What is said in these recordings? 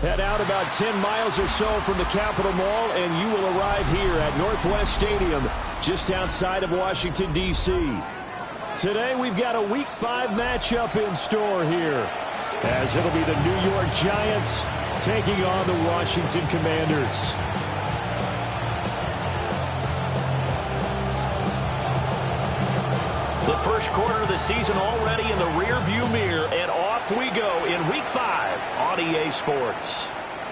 Head out about 10 miles or so from the Capitol Mall, and you will arrive here at Northwest Stadium, just outside of Washington, D.C. Today, we've got a Week 5 matchup in store here, as it'll be the New York Giants taking on the Washington Commanders. The first quarter of the season already in the rearview mirror, and off we go in Week 5 on EA Sports.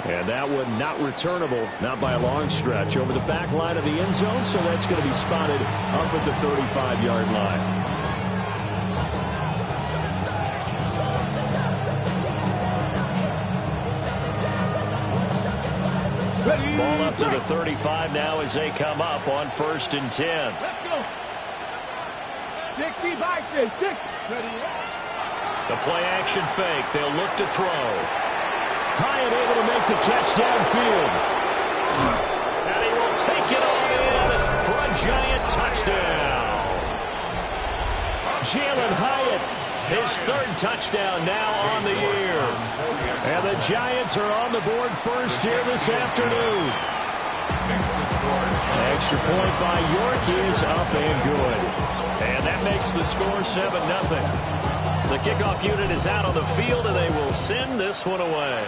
And that one not returnable, not by a long stretch, over the back line of the end zone, so that's going to be spotted up at the 35-yard line. Ball up to the 35 now as they come up on 1st and 10. Let's go. 60 by 6. The play action fake. They'll look to throw. Hyatt able to make the catch downfield. And he will take it on in for a Giant touchdown. Jalen Hyatt, his 3rd touchdown now on the year. And the Giants are on the board first here this afternoon. Extra point by York is up and good. And that makes the score 7-0. The kickoff unit is out on the field, and they will send this one away.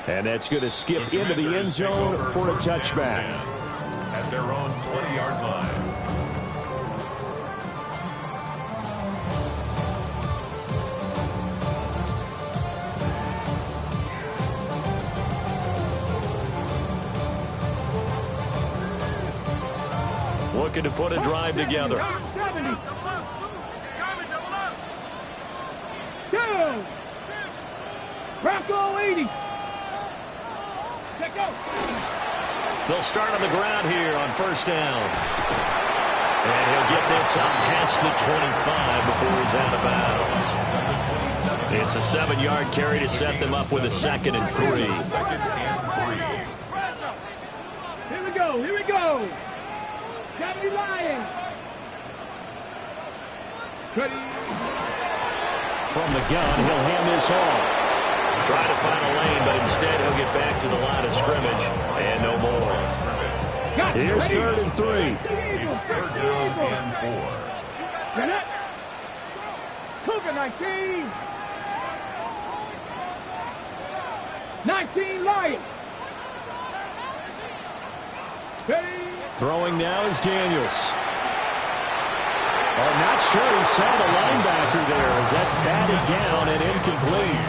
And that's going to skip into the end zone for a touchback. At their own 20-yard line. Looking to put a drive together. 70. 2. Bronco 80. Let go. They'll start on the ground here on 1st down. And he'll get this up past the 25 before he's out of bounds. It's a 7-yard carry to set them up with a 2nd and 3. Here we go. Here we go. 70 Lions. Ready. From the gun, he'll hand this off. Try to find a lane, but instead he'll get back to the line of scrimmage and no more. Here's 3rd and 3. It's 3rd down and 4. Cougar 19. 19 Lions. Ready. Throwing now is Daniels. I'm not sure he saw the linebacker there as that's batted down and incomplete.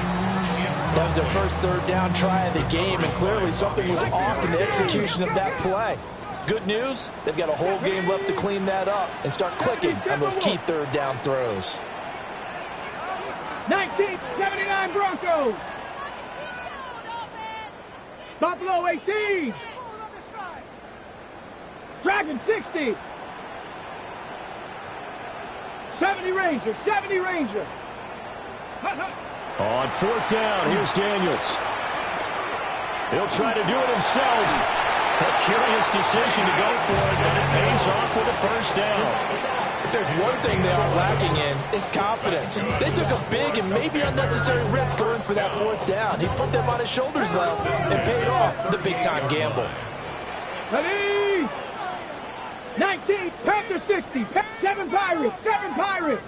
That was their first 3rd down try of the game, and clearly something was off in the execution of that play. Good news, they've got a whole game left to clean that up and start clicking on those key 3rd down throws. 1979 Broncos. Buffalo 18. Dragon 60. 70 Ranger. 70 Ranger. On 4th down, here's Daniels. He'll try to do it himself. A curious decision to go for it, and it pays off with a 1st down. If there's one thing they are lacking in, it's confidence. They took a big and maybe unnecessary risk going for that 4th down. He put them on his shoulders, though, and paid off the big-time gamble. Ready? 19, Panther 60, 7 Pirates, 7 Pirates.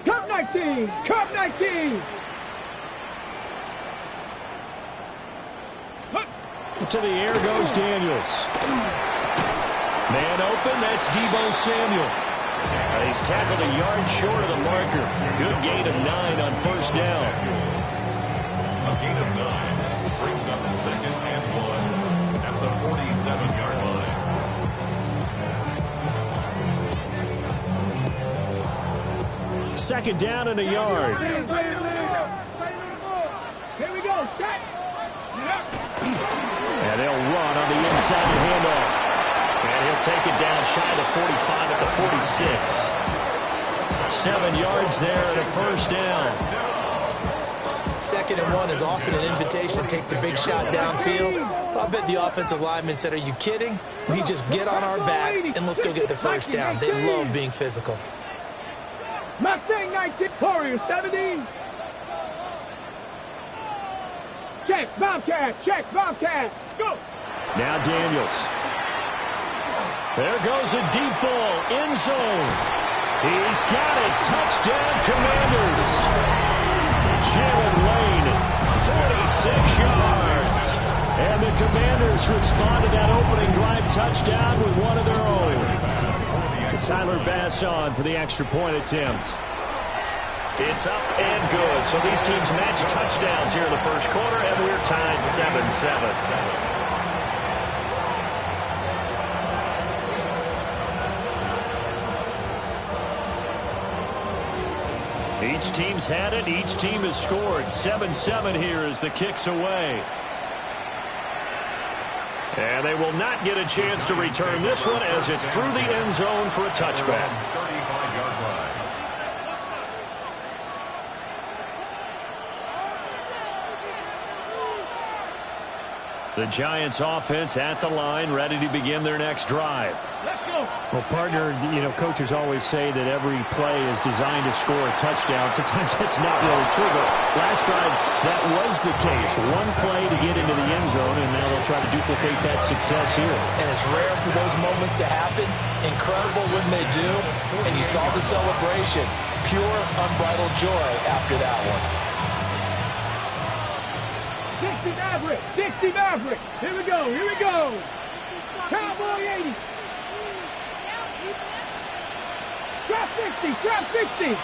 Cup 19, Cup 19. To the air goes Daniels. Man open, that's Deebo Samuel. He's tackled a yard short of the marker. Good gain of 9 on first down. A gain of 9 brings up 2nd and 1 at the 47-yard line. Second down and a yard. Here we go. Set. And they'll run on the inside handoff. And he'll take it down shy of the 45 at the 46. 7 yards there and a first down. 2nd and 1 is often an invitation to take the big shot downfield. I bet the offensive lineman said, are you kidding? We just get on our backs and let's go get the first down. They love being physical. Mustang 19, Warrior 17. Check, Bobcat, go. Now Daniels. There goes a deep ball, end zone. He's got it, touchdown Commanders. Jalen Lane, 46 yards. And the Commanders respond to that opening drive touchdown with one of their own. Tyler Bass on for the extra point attempt. It's up and good. So these teams match touchdowns here in the first quarter, and we're tied 7-7. Each team's had it. Each team has scored. 7-7 here as the kick's away. And they will not get a chance to return this one as it's through the end zone for a touchback. 35-yard line. The Giants offense at the line, ready to begin their next drive. Let's go. Well, partner, coaches always say that every play is designed to score a touchdown. Sometimes that's not really true, but last drive, that was the case. One play to get into the end zone, and now they'll try to duplicate that success here. And it's rare for those moments to happen. Incredible when they do. And you saw the celebration. Pure, unbridled joy after that one. 60 Maverick. Here we go. Cowboy 80. Trap 60.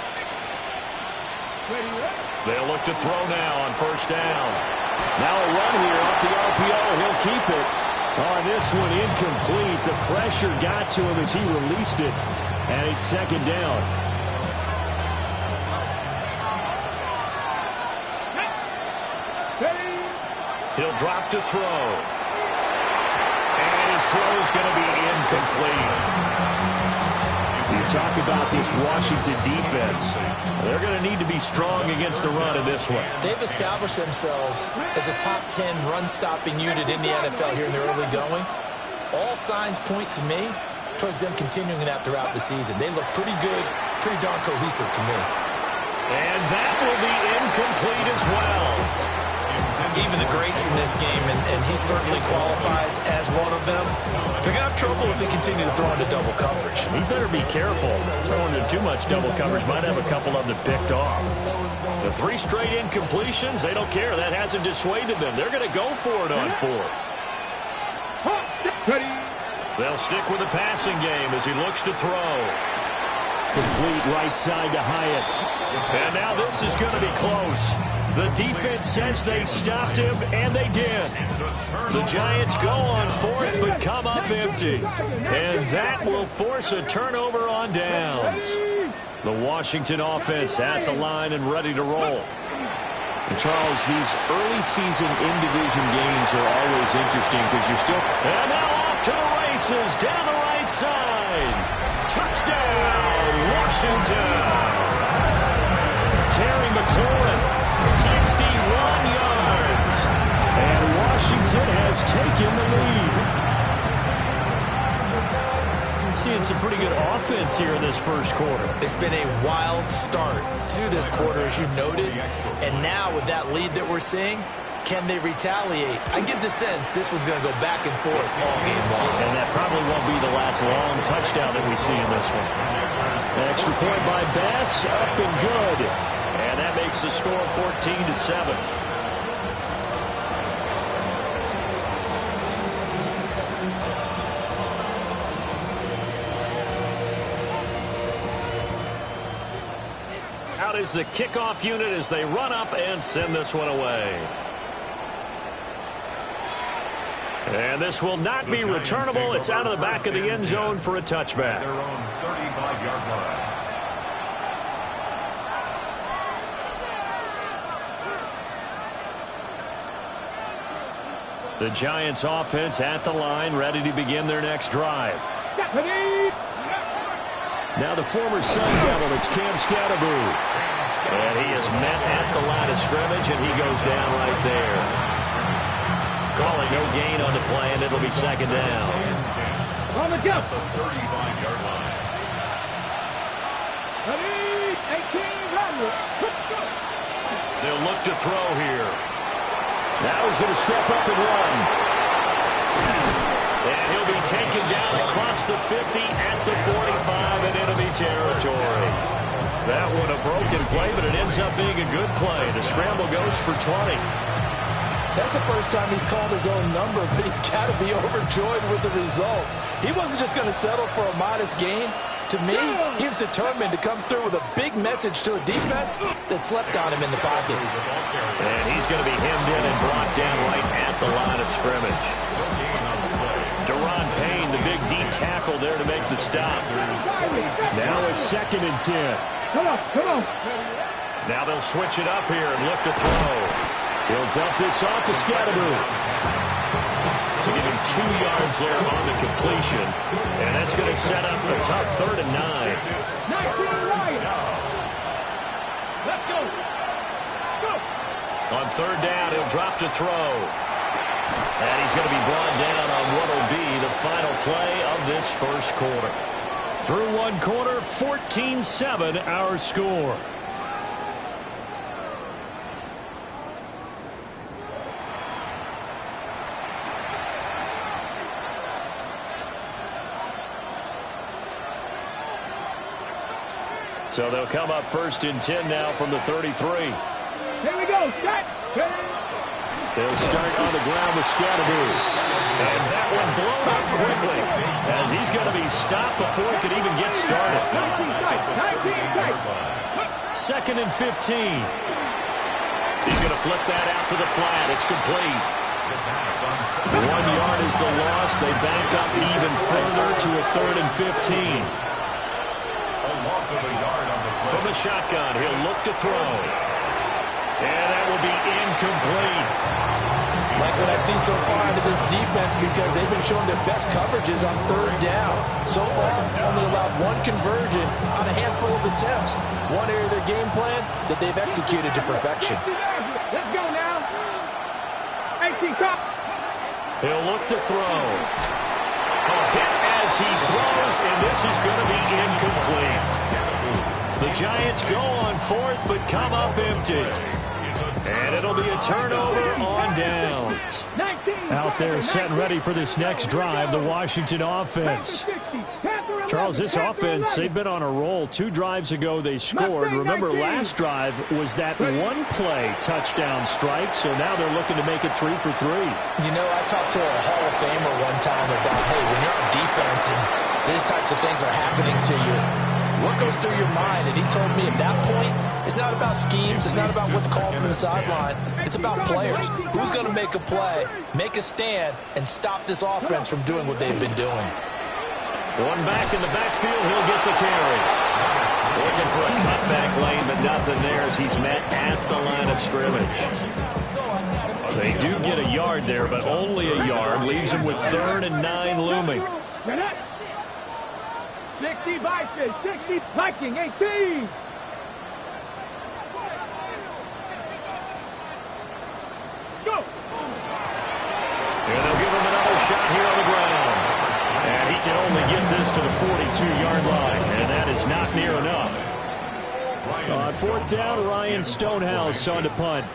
They'll look to throw now on first down. Now a run here off the RPO. He'll keep it. On this one, incomplete. The pressure got to him as he released it. And it's second down. He'll drop to throw. And his throw is going to be incomplete. You talk about this Washington defense. They're going to need to be strong against the run in this one. They've established themselves as a top 10 run-stopping unit in the NFL here in the early going. All signs point to me towards them continuing that throughout the season. They look pretty good, pretty darn cohesive to me. And that will be incomplete as well. Even the greats in this game, and he certainly qualifies as one of them, they're going to have trouble if they continue to throw into double coverage. He better be careful. Throwing into too much double coverage might have a couple of them picked off. The 3 straight incompletions, they don't care. That hasn't dissuaded them. They're going to go for it on 4th. They'll stick with the passing game as he looks to throw. Complete right side to Hyatt. And now this is going to be close. The defense says they stopped him, and they did. The Giants go on 4th, but come up empty. And that will force a turnover on downs. The Washington offense at the line and ready to roll. And Charles, these early season in-division games are always interesting because you're still... And now off to the races down the right side. Touchdown, Washington. Terry McLaurin, 61 yards. And Washington has taken the lead. Seeing some pretty good offense here in this first quarter. It's been a wild start to this quarter, as you noted. And now with that lead that we're seeing, can they retaliate? I get the sense this one's going to go back and forth all game long. And that probably won't be the last long touchdown that we see in this one. An extra point by Bass, up and good. And that makes the score 14-7. out as the kickoff unit as they run up and send this one away. And this will not be returnable. It's out of the back of the end zone for a touchback. Their own 35-yard line. The Giants offense at the line, ready to begin their next drive. Now the former Sun Devil, it's Cam Scatterboo. And he is met at the line of scrimmage, and he goes down right there. Calling no gain on the play, and it'll be second down. On the go. The 35-yard line. Ready, 18, run. They'll look to throw here. Now he's going to step up and run. And he'll be taken down across the 50 at the 45 and enemy territory. That one a broken play, but it ends up being a good play. The scramble goes for 20. That's the first time he's called his own number, but he's got to be overjoyed with the results. He wasn't just going to settle for a modest gain. To me, he was determined to come through with a big message to a defense that slept on him in the pocket. And he's going to be hemmed in and brought down right at the line of scrimmage. Deron Payne, the big D tackle there to make the stop. Now a 2nd and 10. Come on, come on. Now they'll switch it up here and look to throw. He'll dump this off to Scatterboo. To give him 2 yards there on the completion. And that's going to set up a tough 3rd and 9. 19 right. Let's go. Go. On 3rd down, he'll drop to throw. And he's going to be brought down on what will be the final play of this first quarter. Through 1 quarter, 14-7 our score. So they'll come up 1st and 10 now from the 33. Here we go. Start. They'll start on the ground with Scatterboo. And that one blown up quickly as he's going to be stopped before he could even get started. 2nd and 15. He's going to flip that out to the flat. It's complete. 1 yard is the loss. They back up even further to a 3rd and 15. From the shotgun, he'll look to throw. And that will be incomplete. Like what I've seen so far out of this defense, because they've been showing their best coverages on 3rd down. So far, only allowed 1 conversion on a handful of attempts. One area of their game plan that they've executed to perfection. Let's go now. 18 top. He'll look to throw. A hit as he throws, and this is going to be incomplete. The Giants go on 4th, but come up empty. And it'll be a turnover on downs. Out there set and ready for this next drive, the Washington offense. Charles, this offense, they've been on a roll. 2 drives ago they scored. Remember, last drive was that 1-play touchdown strike, so now they're looking to make it 3 for 3. You know, I talked to a Hall of Famer one time about, hey, when you're on defense and these types of things are happening to you, what goes through your mind? And he told me at that point, it's not about schemes. It's not about what's called from the sideline. It's about players. Who's going to make a play, make a stand, and stop this offense from doing what they've been doing? One back in the backfield, he'll get the carry. Looking for a cutback lane, but nothing there as he's met at the line of scrimmage. They do get a yard there, but only a yard. Leaves him with 3rd and 9 looming. 60 Vikings, 60 Viking, 18. Go. And they'll give him another shot here on the ground. And he can only get this to the 42-yard line, and that is not near enough. On 4th down, Ryan Stonehouse on to punt.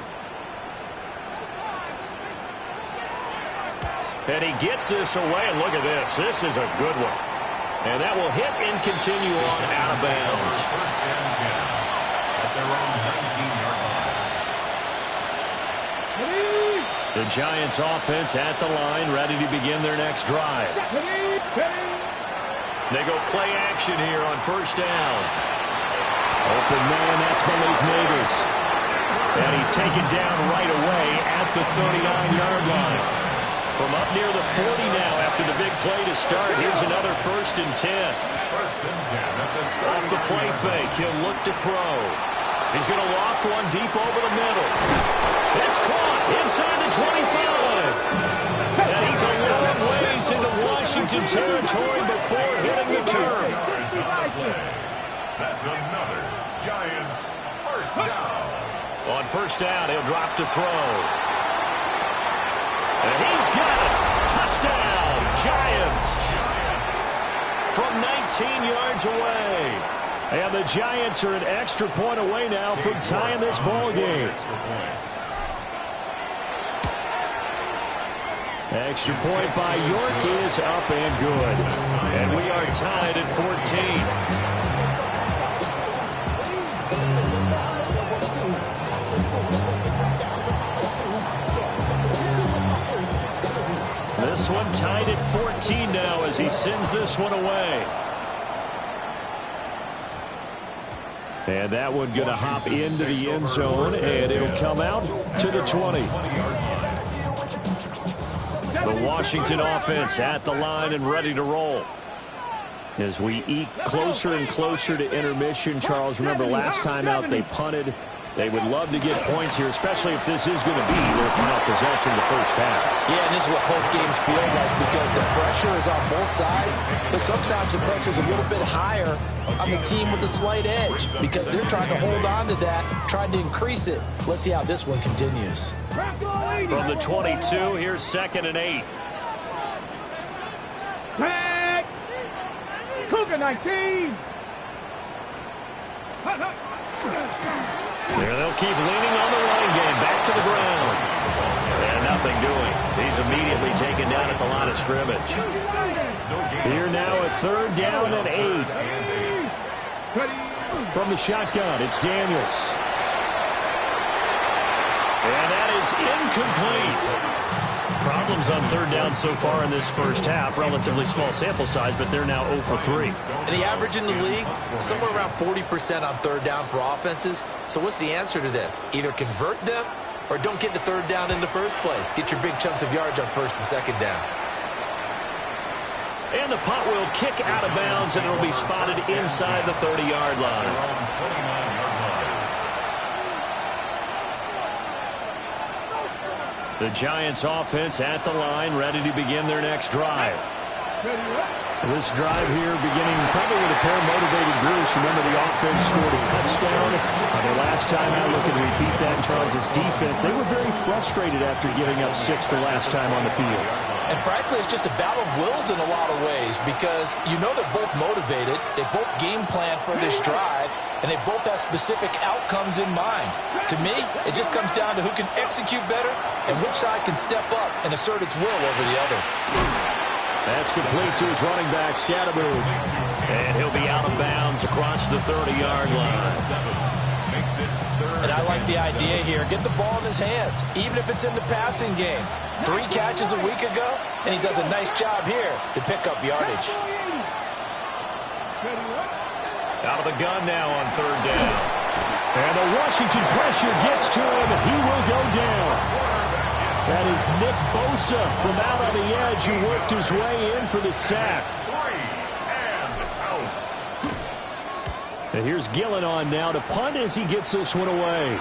And he gets this away, and look at this. This is a good one. And that will hit and continue on out of bounds. 1st and 10 at their own 19-yard line. The Giants offense at the line, ready to begin their next drive. They go play action here on 1st down. Open man, that's Malik Neighbors. And he's taken down right away at the 39-yard line. From up near the 40 now after the big play to start. Here's another 1st and 10. Off the play fake, he'll look to throw. He's going to loft one deep over the middle. It's caught inside the 25. And he's a long ways into Washington territory before hitting the turf. That's another Giants first down. On first down, he'll drop to throw. And he's got it. Touchdown, Giants. From 19 yards away. And the Giants are an extra point away now from tying this ball game. Extra point by York is up and good. And we are tied at 14. This one tied at 14 now as he sends this one away. And that one going to hop into the end zone, and it'll come out to the 20. The Washington offense at the line and ready to roll. As we eke closer and closer to intermission, Charles, remember last time out they punted. They would love to get points here, especially if this is going to be their final possession of the first half. Yeah, and this is what close games feel like because the pressure is on both sides, but sometimes the pressure is a little bit higher on the team with the slight edge because they're trying to hold on to that, trying to increase it. Let's see how this one continues. From the 22, here's 2nd and 8. Back. Cougar 19. There they'll keep leaning on the running game. Back to the ground. And nothing doing. He's immediately taken down at the line of scrimmage. Here now a 3rd down and 8. From the shotgun, it's Daniels. And that is incomplete. Problems on 3rd down so far in this first half. Relatively small sample size, but they're now 0 for 3. And the average in the league, somewhere around 40% on 3rd down for offenses. So what's the answer to this? Either convert them or don't get to 3rd down in the first place. Get your big chunks of yards on 1st and 2nd down. And the punt will kick out of bounds, and it'll be spotted inside the 30-yard line. The Giants offense at the line, ready to begin their next drive. This drive here beginning probably with a pair of motivated groups. Remember, the offense scored a touchdown. The last time out, look and repeat that in Charles' defense. They were very frustrated after giving up 6 the last time on the field. And frankly, it's just a battle of wills in a lot of ways because you know they're both motivated. They both game plan for this drive, and they both have specific outcomes in mind. To me, it just comes down to who can execute better and which side can step up and assert its will over the other. That's complete to his running back, Scatterboom. And he'll be out of bounds across the 30-yard line. And I like the idea here. Get the ball in his hands, even if it's in the passing game. 3 catches a week ago, and he does a nice job here to pick up yardage. Out of the gun now on 3rd down. And the Washington pressure gets to him, and he will go down. That is Nick Bosa from out on the edge who worked his way in for the sack. And here's Gillen on now to punt as he gets this one away.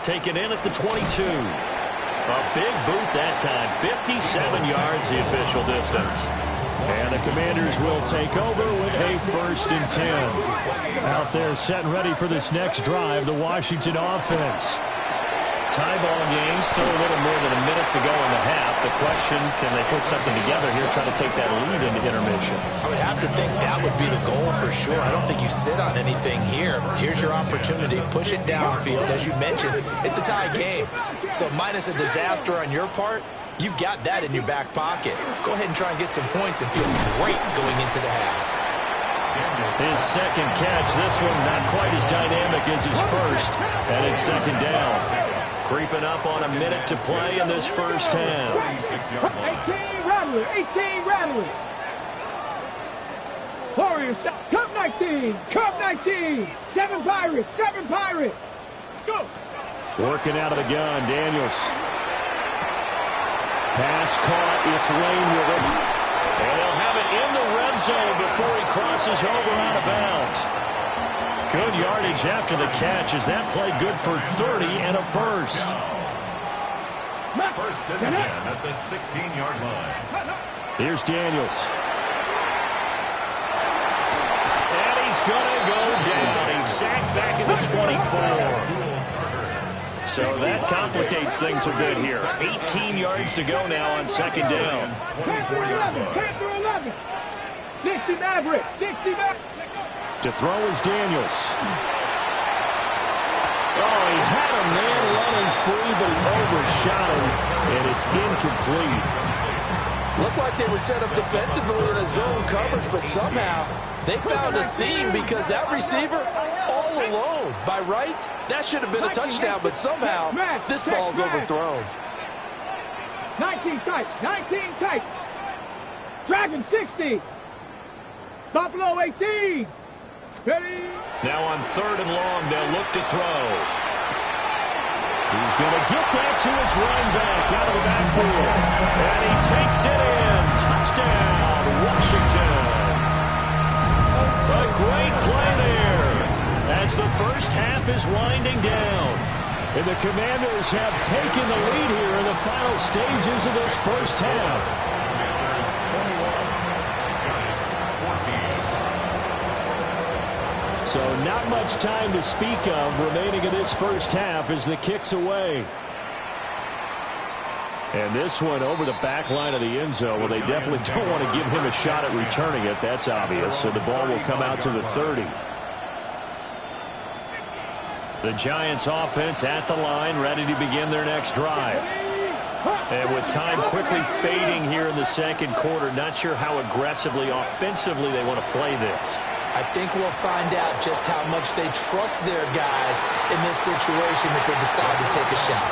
Taken in at the 22. A big boot that time. 57 yards the official distance. And the Commanders will take over with a 1st and 10. Out there set and ready for this next drive, the Washington offense. Tie ball game, still a little more than a minute to go in the half. The question, can they put something together here, try to take that lead into intermission? I would have to think that would be the goal for sure. I don't think you sit on anything here. Here's your opportunity. Push it downfield. As you mentioned, it's a tie game. So minus a disaster on your part, you've got that in your back pocket. Go ahead and try and get some points and feel great going into the half. His second catch, this one not quite as dynamic as his first. And it's 2nd down. Creeping up on a minute to play in this first half. 18 Rattler. Warriors, come 19. Curve 19. 7 Pirates. 7 Pirates. Go. Working out of the gun, Daniels. Pass caught. It's Lane with it. And they'll have it in the red zone before he crosses over out of bounds. Good yardage after the catch. Is that play good for 30 and a first? First and 10 at the 16-yard line. Here's Daniels. And he's going to go down. He's sacked back in the 24. So that complicates things a bit here. 18 yards to go now on second down. 10 through 11. 60 Maverick. 60 Maverick. To throw is Daniels. Oh, he had a man running free, but he overshot him, and it's incomplete. Looked like they were set up defensively in a zone coverage, but somehow they found a seam because that receiver all alone. By rights, that should have been a touchdown, but somehow this ball's overthrown. 19 tight. 19 tight. Dragon 60. Buffalo 18. Ready. Now on third and long, they'll look to throw. He's going to get that to his running back out of the backfield. And he takes it in. Touchdown, Washington. A great play there as the first half is winding down. And the Commanders have taken the lead here in the final stages of this first half. Commanders 21, Giants 14. So not much time to speak of remaining in this first half as the kick's away. And this one over the back line of the end zone. Well, they definitely don't want to give him a shot at returning it. That's obvious. So the ball will come out to the 30. The Giants offense at the line, ready to begin their next drive. And with time quickly fading here in the second quarter, not sure how aggressively, offensively they want to play this. I think we'll find out just how much they trust their guys in this situation if they decide to take a shot.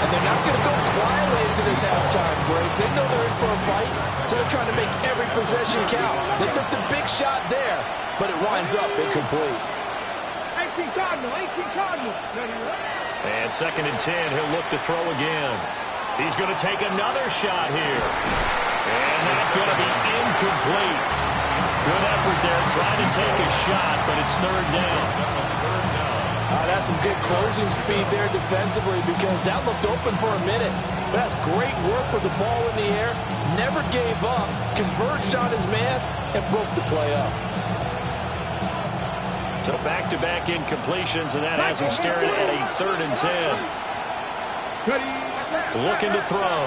And they're not going to go quietly into this halftime break. They know they're in for a fight, so they're trying to make every possession count. They took the big shot there, but it winds up incomplete. 18 Cardinal. 18 Cardinal. And second and 10, he'll look to throw again. He's going to take another shot here. And that's going to be incomplete. Good effort there, trying to take a shot, but it's third down. That's some good closing speed there defensively because that looked open for a minute. But that's great work with the ball in the air. Never gave up, converged on his man, and broke the play up. So back-to-back incompletions, and that has him staring at a third and 10. Looking to throw.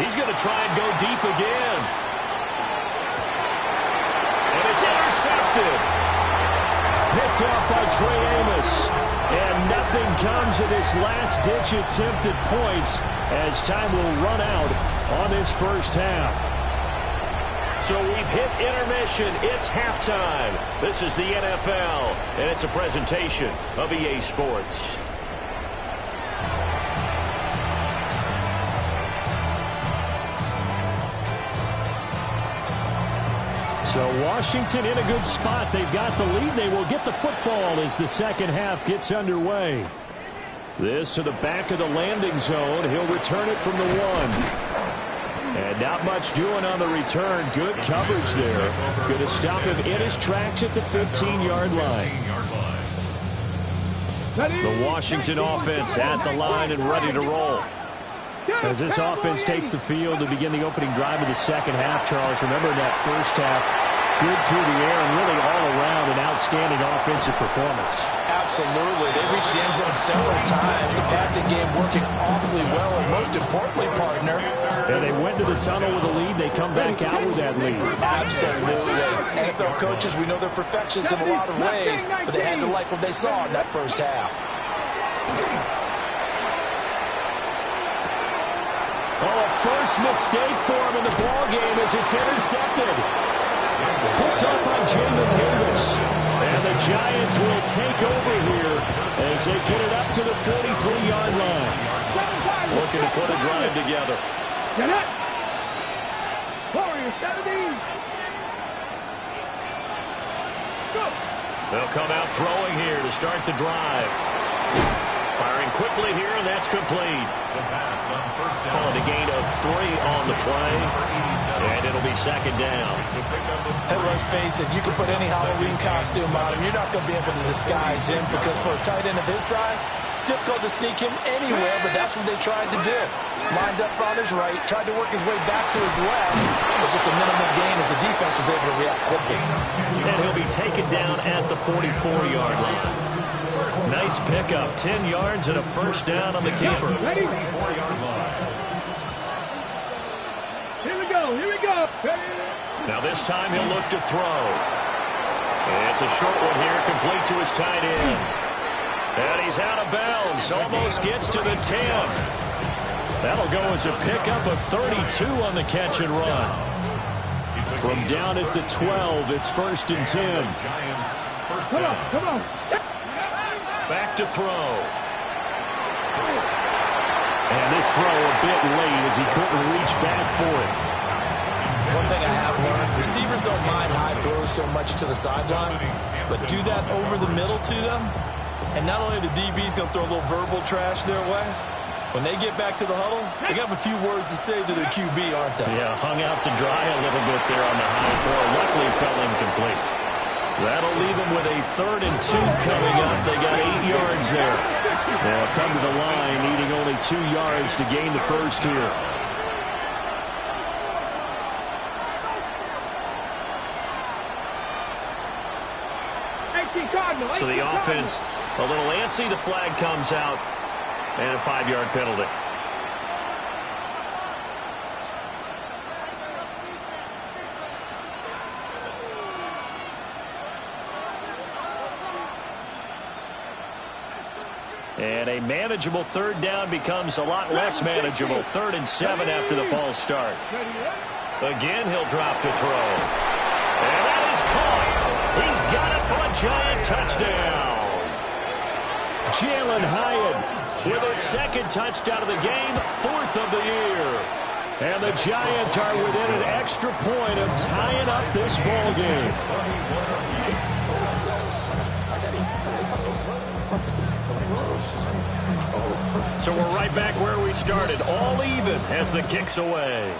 He's going to try and go deep again. And it's intercepted. Picked up by Trey Amos. And nothing comes of this last-ditch attempt at points as time will run out on this first half. So we've hit intermission. It's halftime. This is the NFL, and it's a presentation of EA Sports. So Washington in a good spot. They've got the lead. They will get the football as the second half gets underway. This to the back of the landing zone. He'll return it from the 1. And not much doing on the return. Good coverage there. Going to stop him in his tracks at the 15-yard line. The Washington offense at the line and ready to roll. As this offense takes the field to begin the opening drive of the second half, Charles, remember in that first half, good through the air and really all around an outstanding offensive performance. Absolutely. They reached the end zone several times. The passing game working awfully well, and most importantly, partner. And they went to the tunnel with a lead. They come back out with that lead. Absolutely. NFL coaches, we know they're perfectionists in a lot of ways, but they had to like what they saw in that first half. Oh, a first mistake for him in the ball game as it's intercepted. Picked up by Jamin Davis. And the Giants will take over here as they get it up to the 43-yard line. Looking to put a drive together. Warriors 70. They'll come out throwing here to start the drive. Firing quickly here, and that's complete. Calling a gain of 3 on the play, and it'll be second down. Hey, let's face it, you can put any Halloween costume on him. You're not going to be able to disguise him because for a tight end of his size, difficult to sneak him anywhere, but that's what they tried to do. Lined up on his right, tried to work his way back to his left, but just a minimal gain as the defense was able to react quickly. And he'll be taken down at the 44-yard line. Nice pickup, 10 yards and a first down on the keeper. Ready? Here we go, here we go. Now this time he'll look to throw. It's a short one here, complete to his tight end. And he's out of bounds, almost gets to the 10. That'll go as a pickup of 32 on the catch and run. From down at the 12, it's 1st and 10. Come on, come on. Back to throw. And this throw a bit late as he couldn't reach back for it. One thing I have learned, receivers don't mind high throws so much to the sideline, but do that over the middle to them, and not only the DB's going to throw a little verbal trash their way, when they get back to the huddle, they have a few words to say to their QB, aren't they? Yeah, hung out to dry a little bit there on the high throw. Luckily fell incomplete. That'll leave them with a 3rd and 2 coming up. They got 8 yards there. They'll come to the line, needing only 2 yards to gain the first here. So the offense a little antsy. The flag comes out, and a 5-yard penalty. And a manageable 3rd down becomes a lot less manageable. 3rd and 7 after the false start. Again, he'll drop to throw. And that is caught. He's got it for a giant touchdown. Jalen Hyatt with his 2nd touchdown of the game, 4th of the year. And the Giants are within an extra point of tying up this ball game. So we're right back where we started, all even as the kick's away.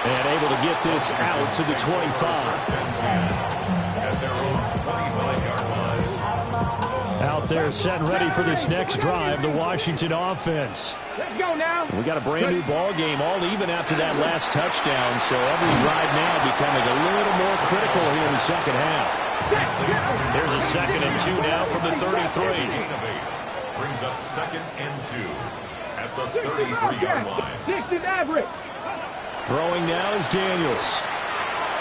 And able to get this out to the 25. Out there set and ready for this next drive, the Washington offense. Let's go now. We got a brand new ball game, all even after that last touchdown. So every drive now becoming a little more critical here in the second half. There's a 2nd and 2 now from the 33. Brings up 2nd and 2 at the 33-yard line. Distance average. Throwing now is Daniels.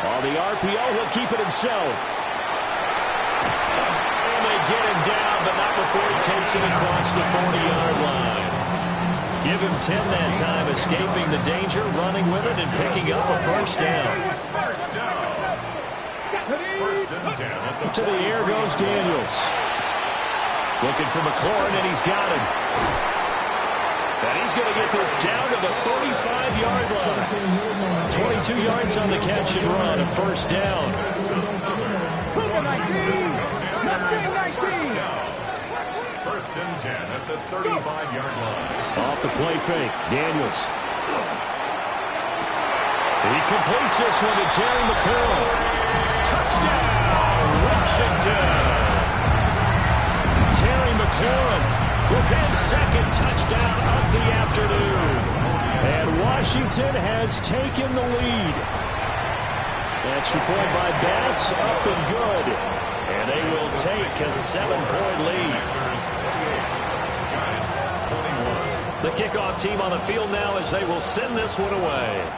On the RPO, he'll keep it himself. And they get him down, but not before he takes him across the 40-yard line. Give him 10 that time, escaping the danger, running with it, and picking up a first down. First and 10. To the air goes Daniels. Looking for McLaurin, and he's got him. And he's going to get this down to the 35-yard line. 22 yards on the catch and run, a first down. First and 10 at the 35-yard line. Off the play fake, Daniels. He completes this one to Terry McLaurin. Touchdown, Washington. Terry McLaurin with his 2nd touchdown of the afternoon. And Washington has taken the lead. Extra point by Bass, up and good. And they will take a 7-point lead. The kickoff team on the field now as they will send this one away.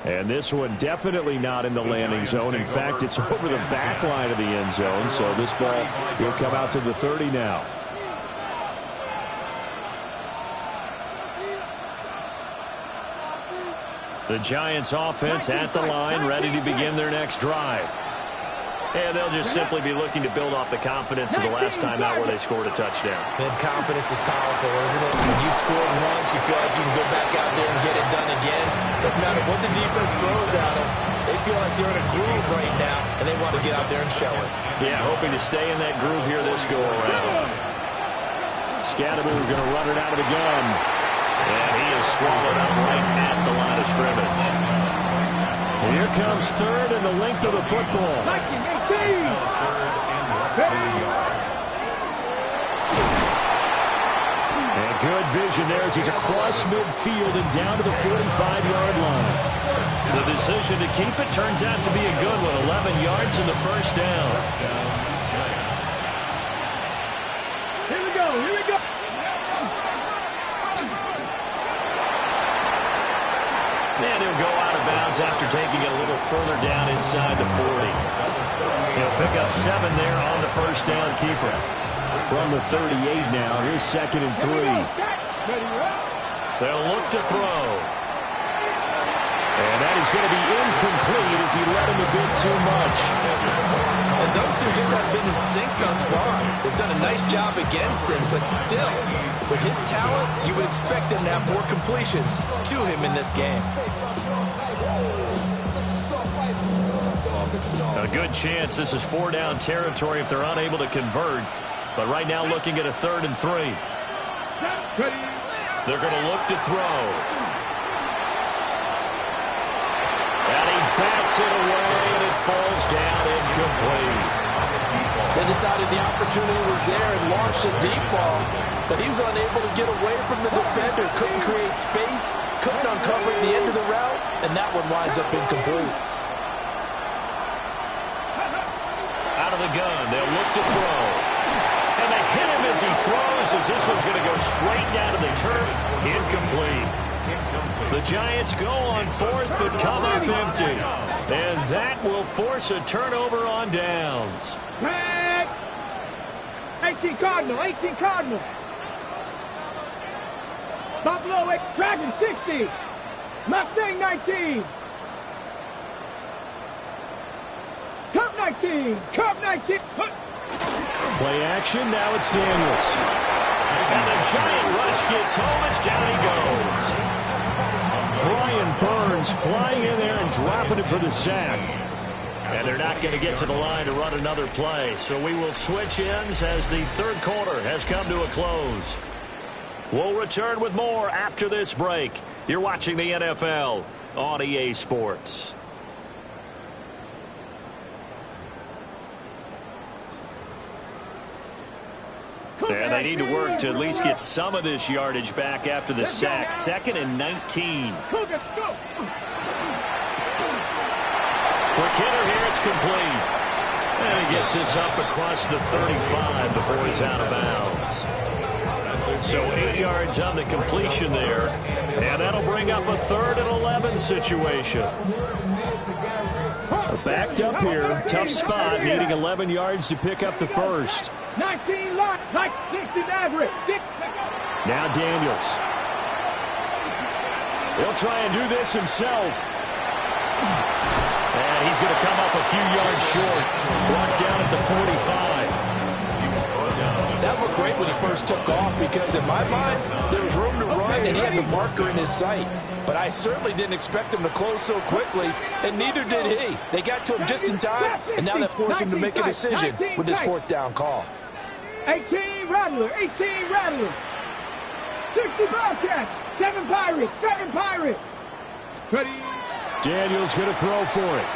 And this one definitely not in the landing zone. In fact, it's over the back line of the end zone. So this ball will come out to the 30 now. The Giants offense at the line, ready to begin their next drive. And they'll just simply be looking to build off the confidence of the last time out where they scored a touchdown. And confidence is powerful, isn't it? When you scored once, you feel like you can go back out there and get it done again. Doesn't matter what the defense throws at them. They feel like they're in a groove right now, and they want to get out there and show it. Yeah, hoping to stay in that groove here this go-around. Scattermoo's going to run it out of the gun. And he is swallowed up right at the line of scrimmage. Here comes third and the length of the football. And good vision there as he's across midfield and down to the 45-yard line. The decision to keep it turns out to be a good one. 11 yards in the first down. Here we go, here we go. And he'll go out of bounds after taking it a little further down inside the 40. He'll pick up 7 there on the first down keeper. From the 38 now, here's 2nd and 3. They'll look to throw. And that is going to be incomplete as he led him a bit too much. And those two just haven't been in sync thus far. They've done a nice job against him, but still, with his talent, you would expect them to have more completions to him in this game. A good chance this is 4-down territory if they're unable to convert. But right now looking at a 3rd and 3. They're going to look to throw. And he bats it away, and it falls down incomplete. They decided the opportunity was there and launched a deep ball, but he was unable to get away from the defender, couldn't create space, couldn't uncover at the end of the route, and that one winds up incomplete. Out of the gun, they'll look to throw. And they hit him as he throws, as this one's going to go straight down to the turf. Incomplete. The Giants go on 4th, but come up empty. And that will force a turnover on downs. 18 Cardinal, 18 Cardinal. Buffalo, Dragon 60. Mustang 19. Cup 19. Cup 19. Play action, now it's Daniels. And the giant rush gets home as down he goes. Brian Burns flying in there and dropping it for the sack. And they're not going to get to the line to run another play. So we will switch ends as the 3rd quarter has come to a close. We'll return with more after this break. You're watching the NFL on EA Sports. And they need to work to at least get some of this yardage back after the sack. 2nd and 19. Quick hitter here, it's complete. And he gets this up across the 35 before he's out of bounds. So 8 yards on the completion there. And that'll bring up a 3rd and 11 situation. Backed up here, tough spot, needing 11 yards to pick up the first. 19 lock, like 60 average. Now Daniels. He'll try and do this himself. And he's going to come up a few yards short. Brought down at the 45. That looked great when he first took off because in my mind, there was room to run and he had the marker in his sight. But I certainly didn't expect him to close so quickly, and neither did he. They got to him just in time, and now that forced him to make a decision with this 4th down call. 18 Rattler, 18 Rattler. 60 Bobcats, 7 Pirates, 7 Pirates. Ready. Daniels going to throw for it.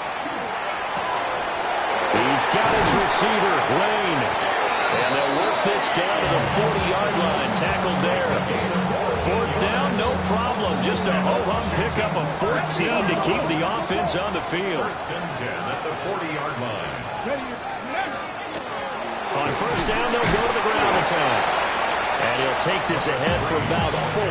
He's got his receiver, Lane. And they'll work this down to the 40-yard line, tackled there. 4th down, no problem. Just a ho-hum pickup of 14 to keep the offense on the field. 1st and 10 at the 40-yard line. On 1st down, they'll go to the ground attack. And he'll take this ahead for about 4.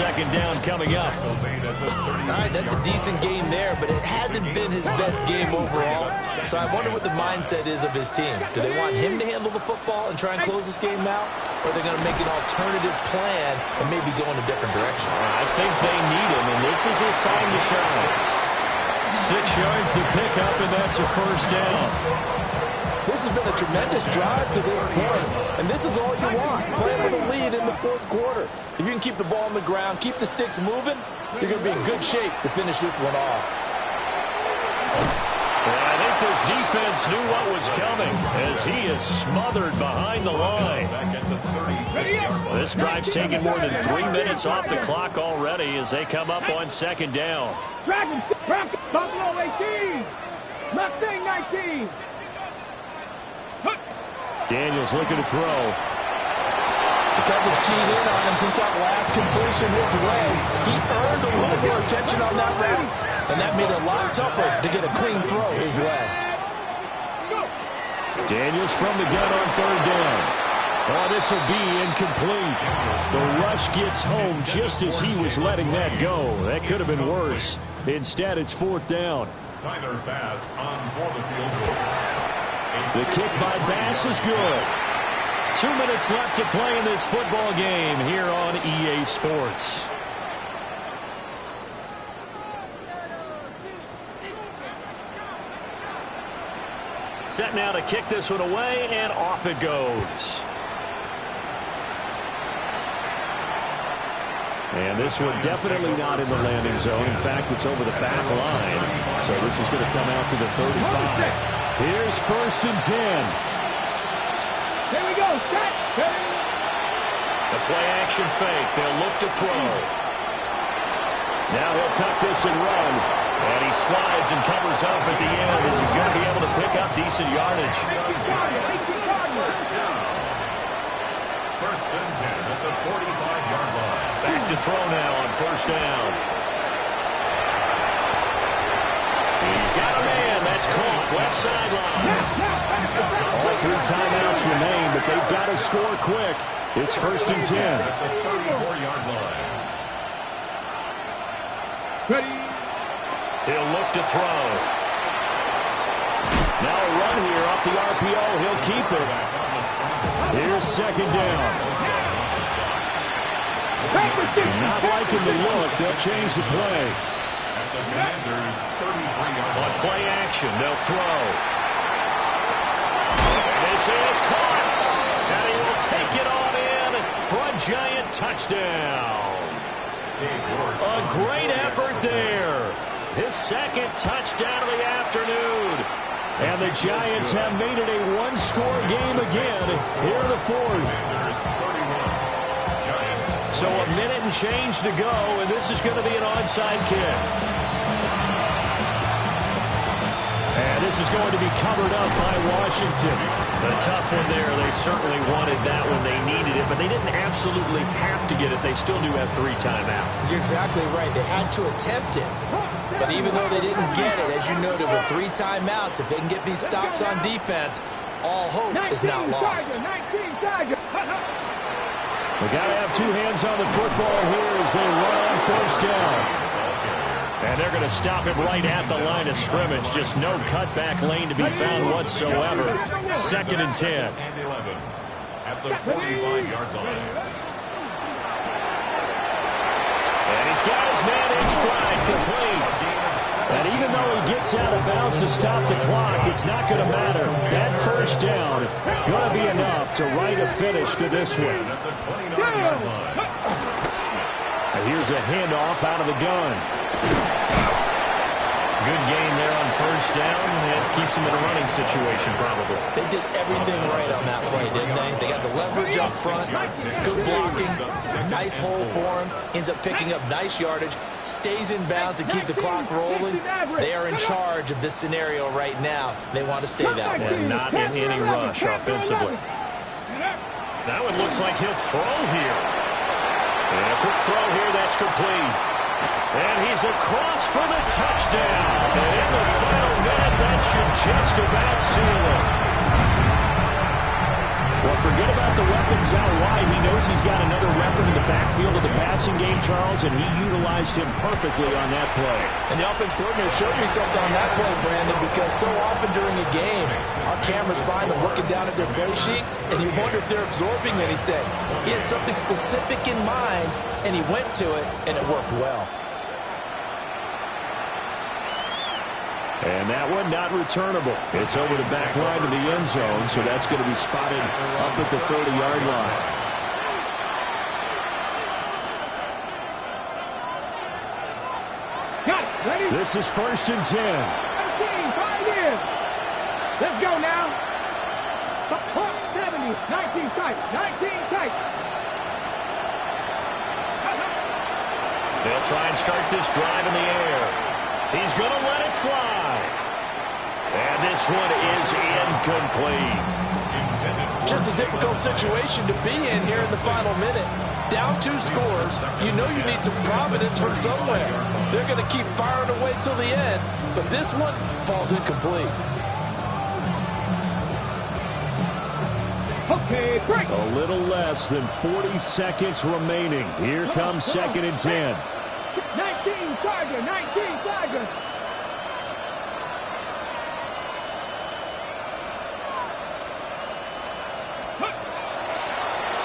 2nd down coming up. All right, that's a decent game there, but it hasn't been his best game overall. So I wonder what the mindset is of his team. Do they want him to handle the football and try and close this game out? Or are they going to make an alternative plan and maybe go in a different direction? I think they need him, and this is his time to shine. 6 yards the pickup, and that's a 1st down. This has been a tremendous drive to this point, and this is all you want, playing with a lead in the fourth quarter. If you can keep the ball on the ground, keep the sticks moving, you're going to be in good shape to finish this one off. Well, I think this defense knew what was coming as he is smothered behind the line. This drive's taken more than 3 minutes off the clock already as they come up on second down. Buffalo 18, Mustang 19. Daniels looking to throw. The coverage keyed in on him since that last completion his way. He earned a little more attention on that route, and that made it a lot tougher to get a clean throw his way. Daniels from the gun on third down. Oh, this will be incomplete. The rush gets home just as he was letting that go. That could have been worse. Instead, it's fourth down. Tyler Bass on for the field goal. The kick by Bass is good. 2 minutes left to play in this football game here on EA Sports. Set now to kick this one away, and off it goes. And this one definitely not in the landing zone. In fact, it's over the back line. So this is going to come out to the 35. Here's first and 10. Here we go. Set. The play action fake. They'll look to throw. Now he'll tuck this and run. And he slides and covers up at the end as he's going to be able to pick up decent yardage. First and 10 at the 45-yard line. Back to throw now on first down. He's got a man. That's caught. Left sideline. All 3 timeouts remain, but they've got to score quick. It's first and 10. At the 34-yard line. Ready. He'll look to throw. Now a run here off the RPO. He'll keep it. Here's second down. Not liking the look. They'll change the play. At the Commanders' 33-yard line. On play action, they'll throw. And this is caught. And he will take it on in for a giant touchdown. A great effort there. His second touchdown of the afternoon. And the Giants have made it a one-score game again here in the fourth. So a minute and change to go, and this is going to be an onside kick. And this is going to be covered up by Washington. A tough one there. They certainly wanted that when they needed it, but they didn't absolutely have to get it. They still do have 3 timeouts. You're exactly right. They had to attempt it. But even though they didn't get it, as you noted, with 3 timeouts, if they can get these stops on defense, all hope is not lost. We got to have 2 hands on the football here as they run on first down. And they're going to stop him right at the line of scrimmage. Just no cutback lane to be found whatsoever. Second and 10. And 11 at the 45-yard line. And he's got his man in stride, complete. And even though he gets out of bounds to stop the clock, it's not going to matter. That first down going to be enough to write a finish to this one. At the 29-yard line. And here's a handoff out of the gun. Good game there on first down. It keeps them in a running situation, probably. They did everything right on that play, didn't they? They got the leverage up front, good blocking, nice hole for him, ends up picking up nice yardage, stays in bounds to keep the clock rolling. They are in charge of this scenario right now. They want to stay that way. And not in any rush offensively. That one looks like he'll throw here. And a quick throw here, that's complete. And he's across for the touchdown. And in the final minute, that should just about seal it. Well, forget about the weapons out wide. He knows he's got another weapon in the backfield of the passing game, Charles, and he utilized him perfectly on that play. And the offense coordinator showed me something on that play, Brandon, because so often during a game, our cameras find them looking down at their play sheets, and you wonder if they're absorbing anything. He had something specific in mind, and he went to it, and it worked well. And that one not returnable. It's over the back line to the end zone, so that's going to be spotted up at the 30-yard line. This is 1st and 10. 5 in. Let's go now. 70, 19 tight, 19 tight. They'll try and start this drive in the air. He's going to let it fly. And this one is incomplete. Just a difficult situation to be in here in the final minute. Down 2 scores, you know you need some providence from somewhere. They're going to keep firing away till the end, but this one falls incomplete. Okay, break. A little less than 40 seconds remaining. Here comes 2nd and 10. 19 Tiger, 19 Tiger.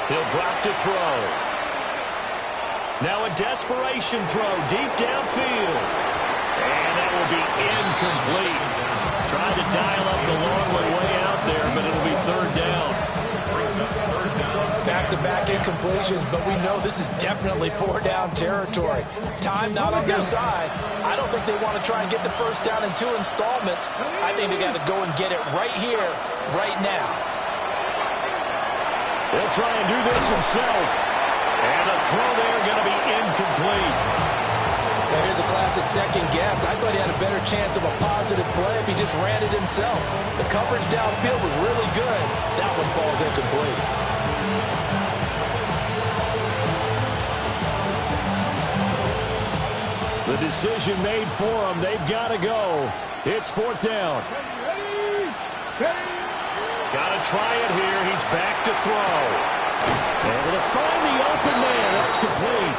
He'll drop to throw. Now a desperation throw deep downfield. And that will be incomplete. Tried to dial up the long way out there, but it'll be 3rd down. Back-to-back incompletions, but we know this is definitely 4-down territory. Time not on their side. I don't think they want to try and get the 1st down in 2 installments. I think they got to go and get it right here, right now. He'll try and do this himself. And the throw there going to be incomplete. Well, here's a classic second guess. I thought he had a better chance of a positive play if he just ran it himself. The coverage downfield was really good. That one falls incomplete. The decision made for them. They've got to go. It's 4th down. Got to try it here. He's back to throw. Able to find the open man. That's complete.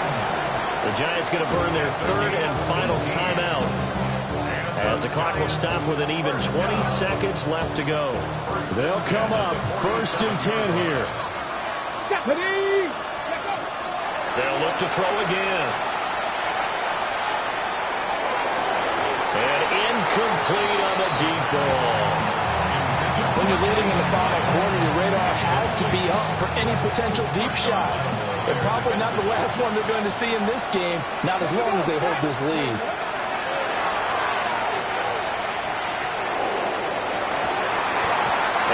The Giants going to burn their 3rd and final timeout, as the clock will stop with an even 20 seconds left to go. They'll come up 1st and 10 here. They'll look to throw again. And incomplete on the deep ball. When you're leading in the final quarter, your radar has to be up for any potential deep shots. And probably not the last one they're going to see in this game, not as long as they hold this lead.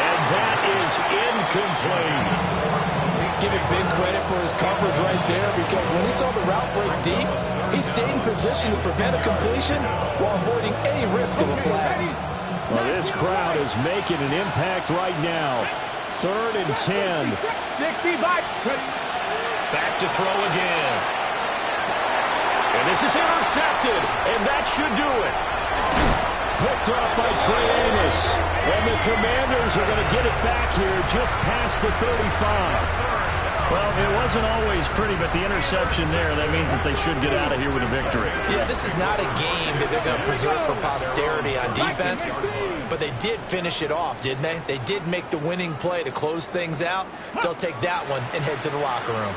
And that is incomplete. Give it big credit for his coverage right there, because when he saw the route break deep, he stayed in position to prevent a completion while avoiding any risk of a flag. Well, this crowd is making an impact right now. 3rd and 10. 60 back. Back to throw again. And this is intercepted, and that should do it. Picked up by Trey Amos. And the Commanders are going to get it back here just past the 35. Well, it wasn't always pretty, but the interception there, that means that they should get out of here with a victory. Yeah, this is not a game that they're going to preserve for posterity on defense, but they did finish it off, didn't they? They did make the winning play to close things out. They'll take that one and head to the locker room.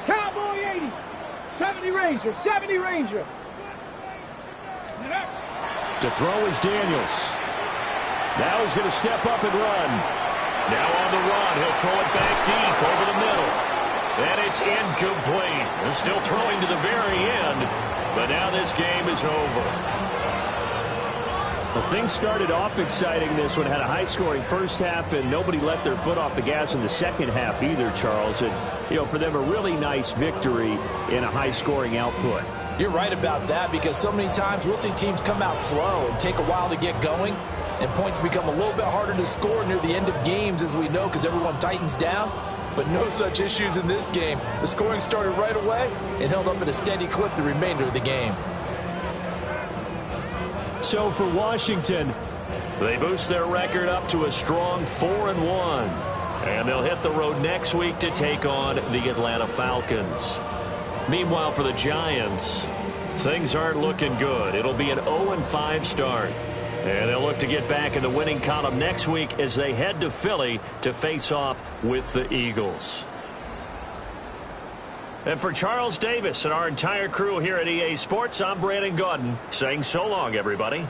Cowboy 80. 70 Ranger. 70 Ranger. To throw is Daniels. Now he's going to step up and run. Now on the run, he'll throw it back deep over the middle. And it's incomplete. They're still throwing to the very end, but now this game is over. Well, things started off exciting. This one had a high-scoring first half, and nobody let their foot off the gas in the second half either, Charles. And, you know, for them, a really nice victory in a high-scoring output. You're right about that, because so many times we'll see teams come out slow and take a while to get going, and points become a little bit harder to score near the end of games, as we know, because everyone tightens down. But no such issues in this game. The scoring started right away and held up at a steady clip the remainder of the game. So for Washington, they boost their record up to a strong 4-1. And they'll hit the road next week to take on the Atlanta Falcons. Meanwhile, for the Giants, things aren't looking good. It'll be an 0-5 start. And they'll look to get back in the winning column next week as they head to Philly to face off with the Eagles. And for Charles Davis and our entire crew here at EA Sports, I'm Brandon Gaudin saying so long, everybody.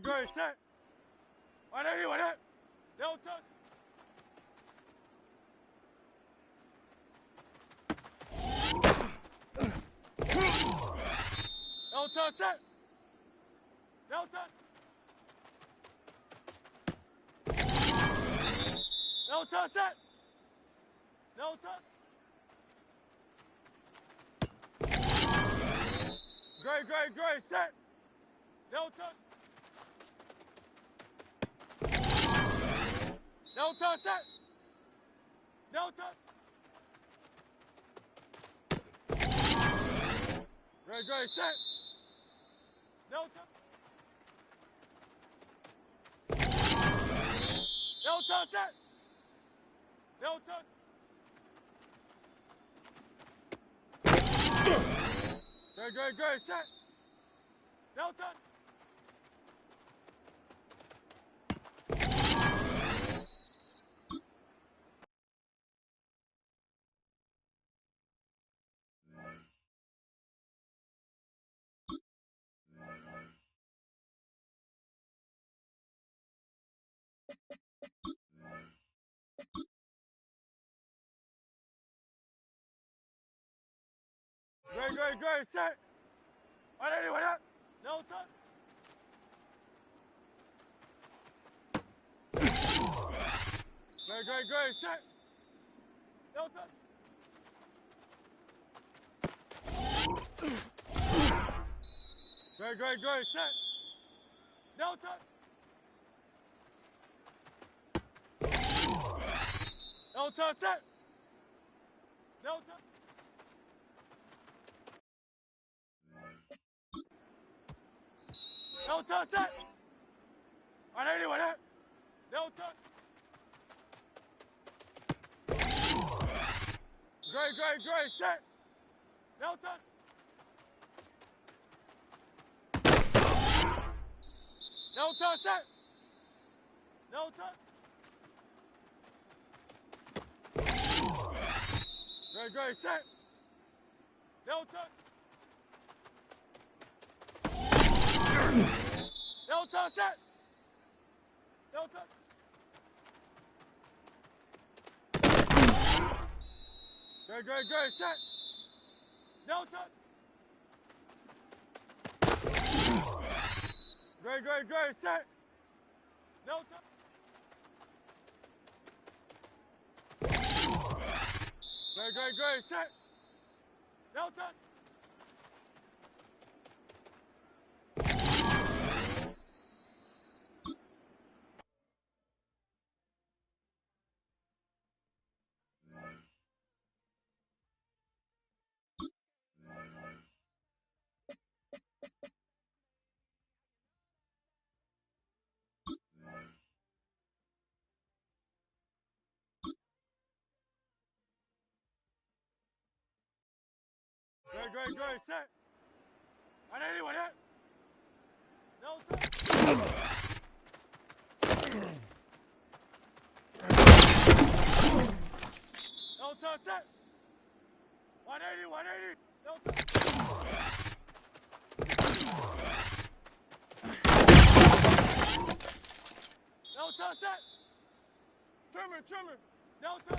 Great, set. 180, 180. Delta. Delta, set. Delta. Delta, set. Delta. Great, set. Delta. Delta, set. Delta. Great, set. Delta. Delta, set. Delta. Great, set. Delta. Great, set. 180, 180. Delta. Great, set. Delta. Great, set. Delta. Delta, set. Delta. Delta, set. 180, 180. Delta. Great, set. Delta. Delta, set. Delta. Great, set. Delta. Delta, set. Delta. Great, set. Delta. Great, set. Delta. Great, set. Delta. Great, set. 180, 180. Delta. Delta, set. 180, 180. Delta. Delta, set. Trimmer. Delta.